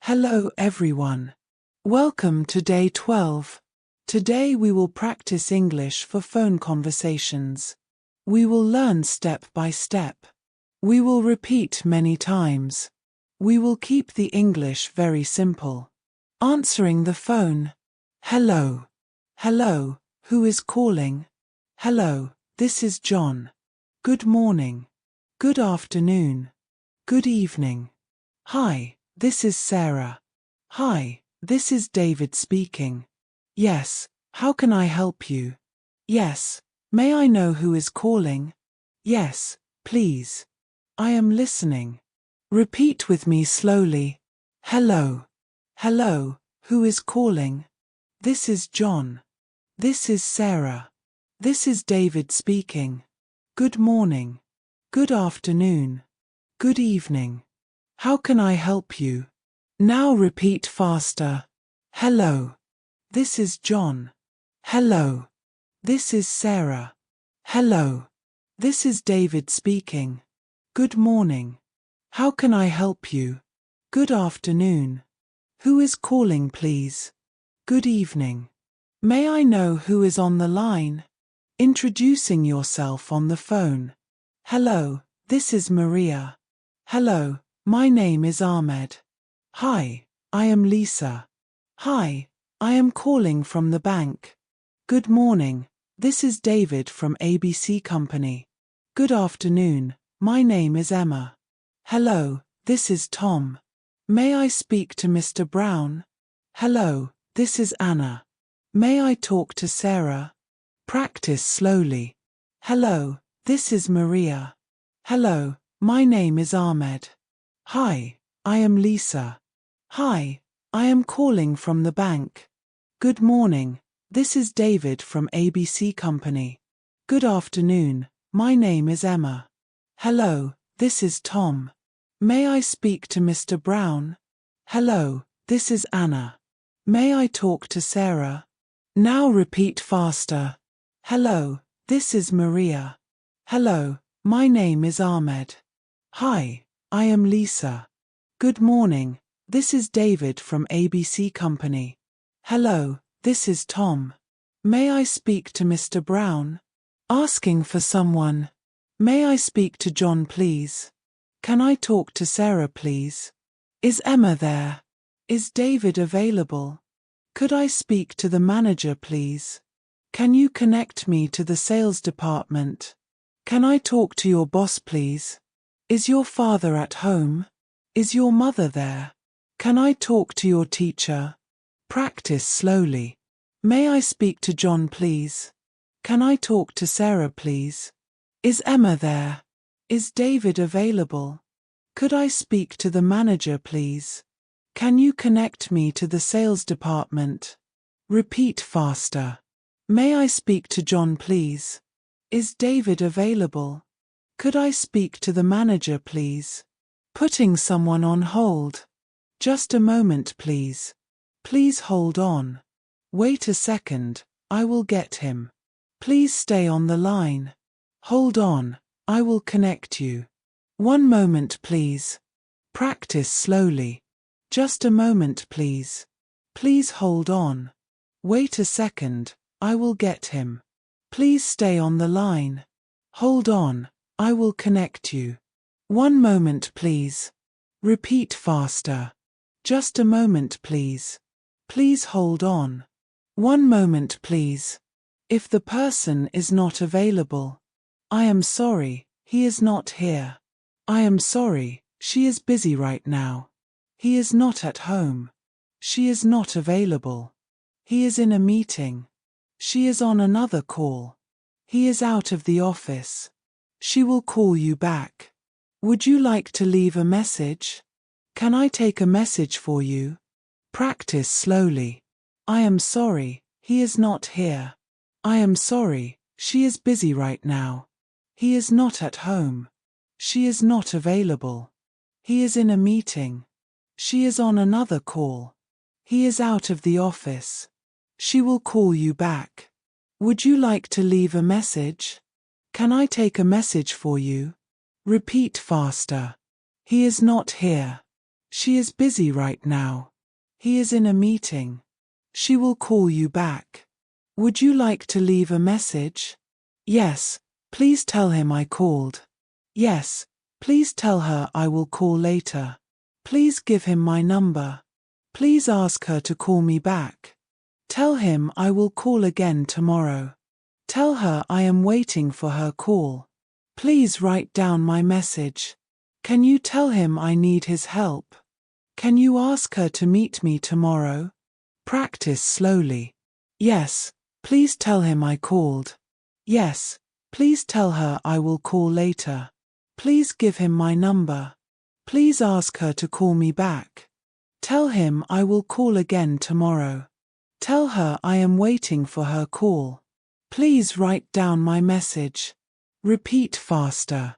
Hello everyone. Welcome to day 12. Today we will practice English for phone conversations. We will learn step by step. We will repeat many times. We will keep the English very simple. Answering the phone. Hello. Hello, who is calling? Hello, this is John. Good morning. Good afternoon. Good evening. Hi. This is Sarah. Hi, this is David speaking. Yes, how can I help you? Yes, may I know who is calling? Yes, please. I am listening. Repeat with me slowly. Hello. Hello, who is calling? This is John. This is Sarah. This is David speaking. Good morning. Good afternoon. Good evening. How can I help you? Now repeat faster. Hello. This is John. Hello. This is Sarah. Hello. This is David speaking. Good morning. How can I help you? Good afternoon. Who is calling, please? Good evening. May I know who is on the line? Introducing yourself on the phone. Hello, this is Maria. Hello. My name is Ahmed. Hi, I am Lisa. Hi, I am calling from the bank. Good morning, this is David from ABC Company. Good afternoon, my name is Emma. Hello, this is Tom. May I speak to Mr. Brown? Hello, this is Anna. May I talk to Sarah? Practice slowly. Hello, this is Maria. Hello, my name is Ahmed. Hi, I am Lisa. Hi, I am calling from the bank. Good morning, this is David from ABC Company. Good afternoon, my name is Emma. Hello, this is Tom. May I speak to Mr. Brown? Hello, this is Anna. May I talk to Sarah? Now repeat faster. Hello, this is Maria. Hello, my name is Ahmed. Hi. I am Lisa. Good morning, this is David from ABC Company. Hello, this is Tom. May I speak to Mr. Brown? Asking for someone. May I speak to John, please? Can I talk to Sarah, please? Is Emma there? Is David available? Could I speak to the manager, please? Can you connect me to the sales department? Can I talk to your boss, please? Is your father at home? Is your mother there? Can I talk to your teacher? Practice slowly. May I speak to John, please? Can I talk to Sarah, please? Is Emma there? Is David available? Could I speak to the manager, please? Can you connect me to the sales department? Repeat faster. May I speak to John, please? Is David available? Could I speak to the manager, please? Putting someone on hold. Just a moment, please. Please hold on. Wait a second, I will get him. Please stay on the line. Hold on, I will connect you. One moment, please. Practice slowly. Just a moment, please. Please hold on. Wait a second, I will get him. Please stay on the line. Hold on. I will connect you. One moment, please. Repeat faster. Just a moment, please. Please hold on. One moment, please. If the person is not available. I am sorry, he is not here. I am sorry, she is busy right now. He is not at home. She is not available. He is in a meeting. She is on another call. He is out of the office. She will call you back. Would you like to leave a message? Can I take a message for you? Practice slowly. I am sorry, he is not here. I am sorry, she is busy right now. He is not at home. She is not available. He is in a meeting. She is on another call. He is out of the office. She will call you back. Would you like to leave a message? Can I take a message for you? Repeat faster. He is not here. She is busy right now. He is in a meeting. She will call you back. Would you like to leave a message? Yes, please tell him I called. Yes, please tell her I will call later. Please give him my number. Please ask her to call me back. Tell him I will call again tomorrow. Tell her I am waiting for her call. Please write down my message. Can you tell him I need his help? Can you ask her to meet me tomorrow? Practice slowly. Yes, please tell him I called. Yes, please tell her I will call later. Please give him my number. Please ask her to call me back. Tell him I will call again tomorrow. Tell her I am waiting for her call. Please write down my message. Repeat faster.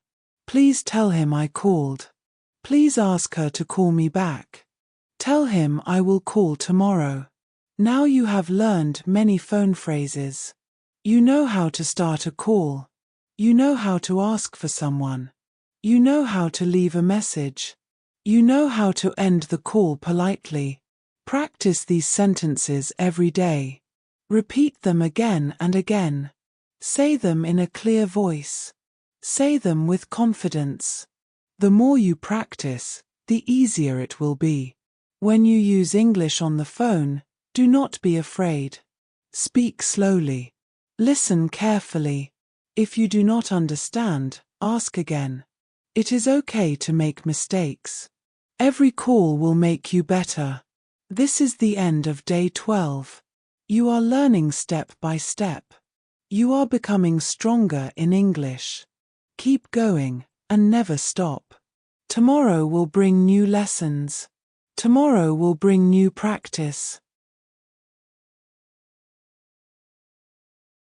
Please tell him I called. Please ask her to call me back. Tell him I will call tomorrow. Now you have learned many phone phrases. You know how to start a call. You know how to ask for someone. You know how to leave a message. You know how to end the call politely. Practice these sentences every day. Repeat them again and again. Say them in a clear voice. Say them with confidence. The more you practice, the easier it will be. When you use English on the phone, do not be afraid. Speak slowly. Listen carefully. If you do not understand, ask again. It is okay to make mistakes. Every call will make you better. This is the end of day 12. You are learning step by step. You are becoming stronger in English. Keep going and never stop. Tomorrow will bring new lessons. Tomorrow will bring new practice.